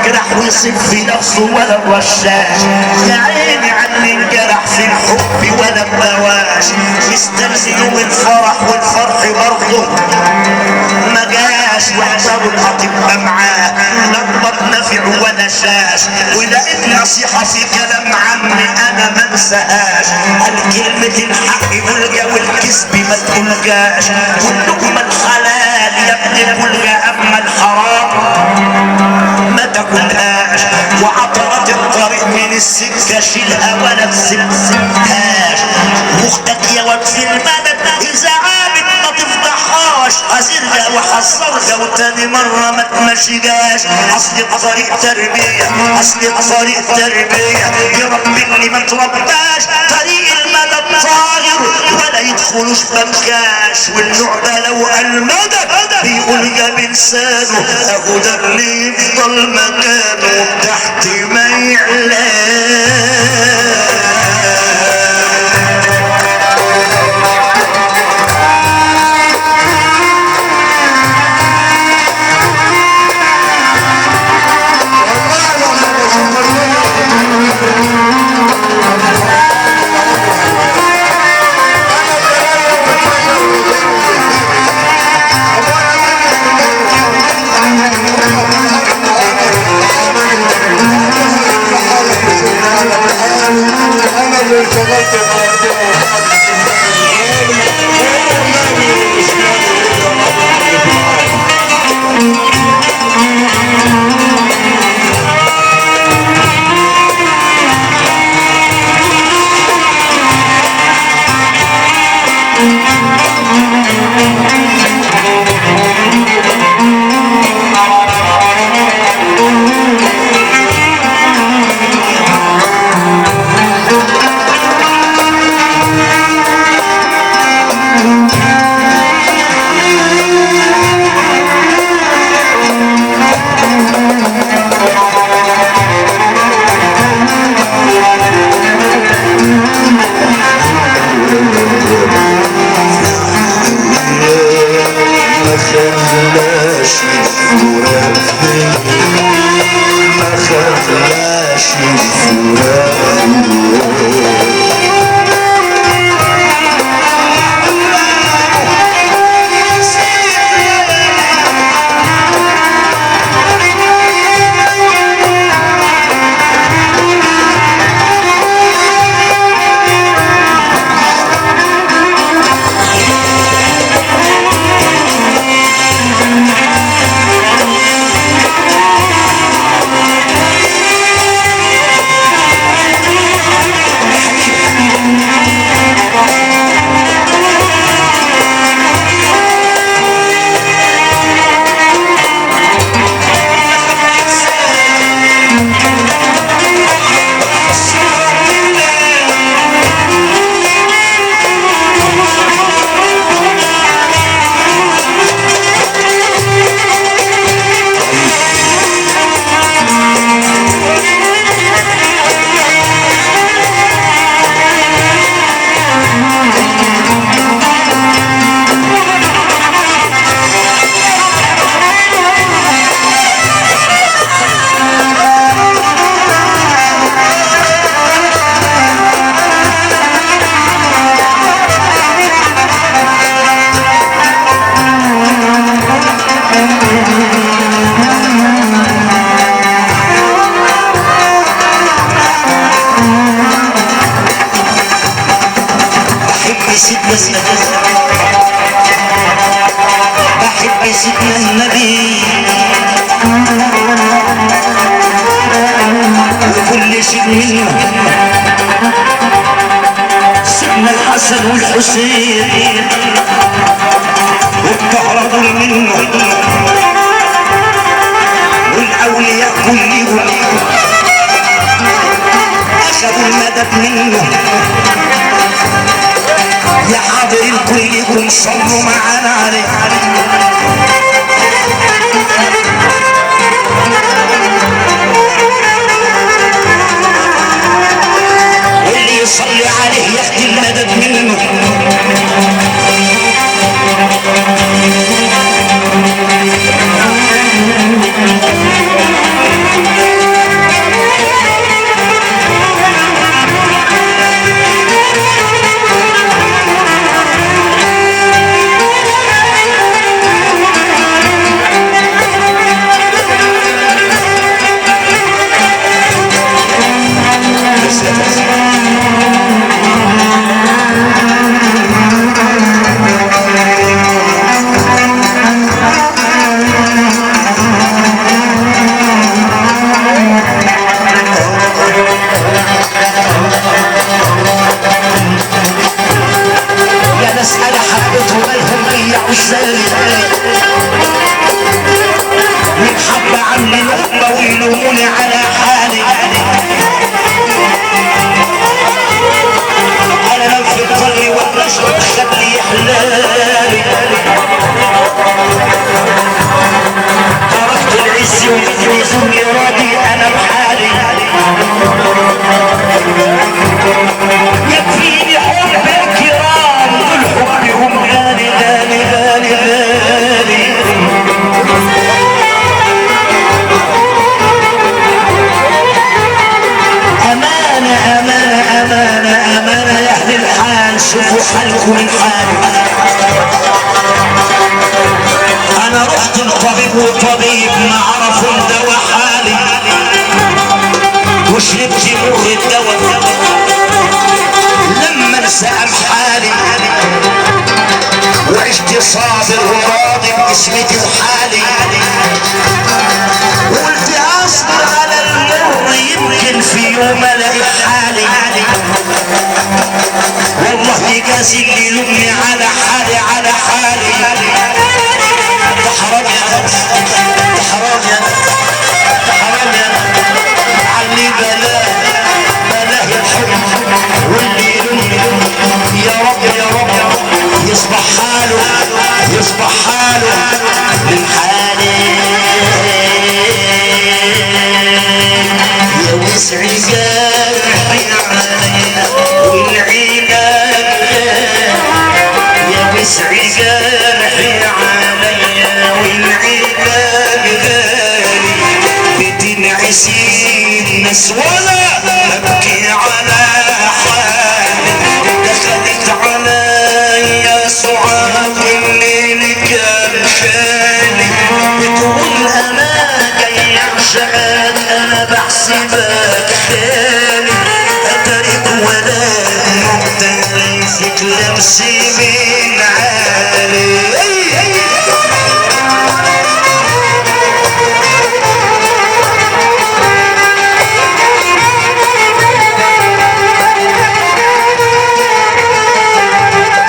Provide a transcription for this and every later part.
يجرح ويصيب في نفسه ولا الرشاش، يا عيني على اللي انجرح في الحب ولا النواش، مستني يوم الفرح والفرح برضه ما جاش، واحضروا الأطباء معاه لا نافع ولا شاش، ولقيت نصيحة في كلام عمي أنا ما انساهاش، قال كلمة الحق بلجا والكذب ما تقولجاش، واللقمة الحلال يا ابني بلجا أما الحرام ما تاكلهاش، وعطرات الطريق من السكة شيلها ولا تسيبهاش، واختك يا واد في البلد إذا عابت ما تفضحهاش، حذرها وحذرها وتاني مرة ما تمشيهاش، أصل الطريق تربية، أصل الطريق تربية، يربي اللي ما ترباش، طريق المدى طاهر ولا يدخلوش بنكاش، واللعبة لو المدى بيقول يا بلسانه أهو ده اللي يفضل مكانه تحت ما يعلاش. بحب سيدنا النبي وكل شيء منه، سيدنا الحسن والحسين والكهرباء منه، والاولياء كلهم اخذوا المدد منه، يا حاضرين كلكم صلوا معانا عليه. واللي يصلي عليه ياخد المدد منه. يلوموني على حالي. انا لو في الظل والنشر خلي حلالي. تركت العز ومثل راضي انا بحالي. يكفيني حب الكرام دول حبهم غالي غالي غالي غالي. أمانة أمانة أمانة أمانة يا أهل الحال شوفوا حالكم من حالي. أنا رحت لطبيب وطبيب ما عرفوا الدواء حالي. وشربت مر الدواء لما انسأل حالي. وعشت صابر وراضي باسمتي وحالي. وقلت اصبر على المر يمكن في يوم الاقي حالي. والله يجازي اللي يلومني على حالي على حالي. ده حرام يا ناس، ده حرام يا ناس، ده حرام يا ناس. علي بلاه بلاه الحب واللي يلومني يا رب يا رب يا رب يصبح حاله يصبح حاله من حالي. يا وسع جرحي علينا والعلاج يا وسع جرحي عليا والعلاج غالي. بتنعسي الناس ولا ابكي على حالي. دخلت عليا سعاد الليل كان خالي. بتقول انا جاي عشان انا بحسبك خالي. اترك ولا مقتنسك لمسي من عالي.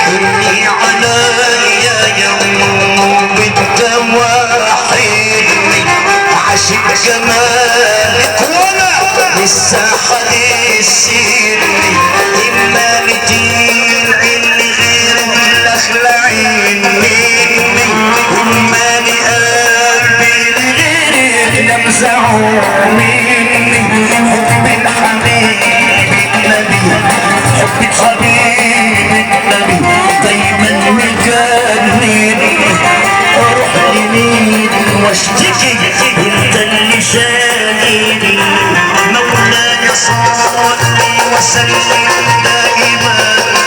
حني عليا يوم بالدواء حيني. عاشق جمالك ولا لسه حديثيني. إما نتين عيني غير الأخلعين مني. إما قلبي لغيرك نمزعه مني. حب الحبيب النبي حب الحبيب النبي دايما مجنني. اروح لمين واشتكي انت اللي شاغلني. مولاي صلي وسلم دائما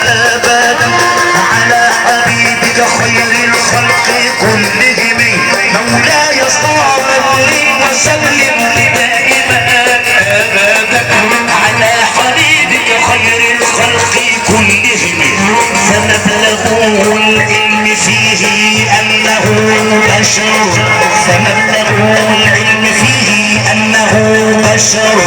ابدا على حبيبك خير الخلق كلهم. مولاي صلي وسلم دائما ابدا على حبيبك خير الخلق كلهم. فمبلغ العلم فيه انه بشر. فمبلغ العلم فيه انه بشر.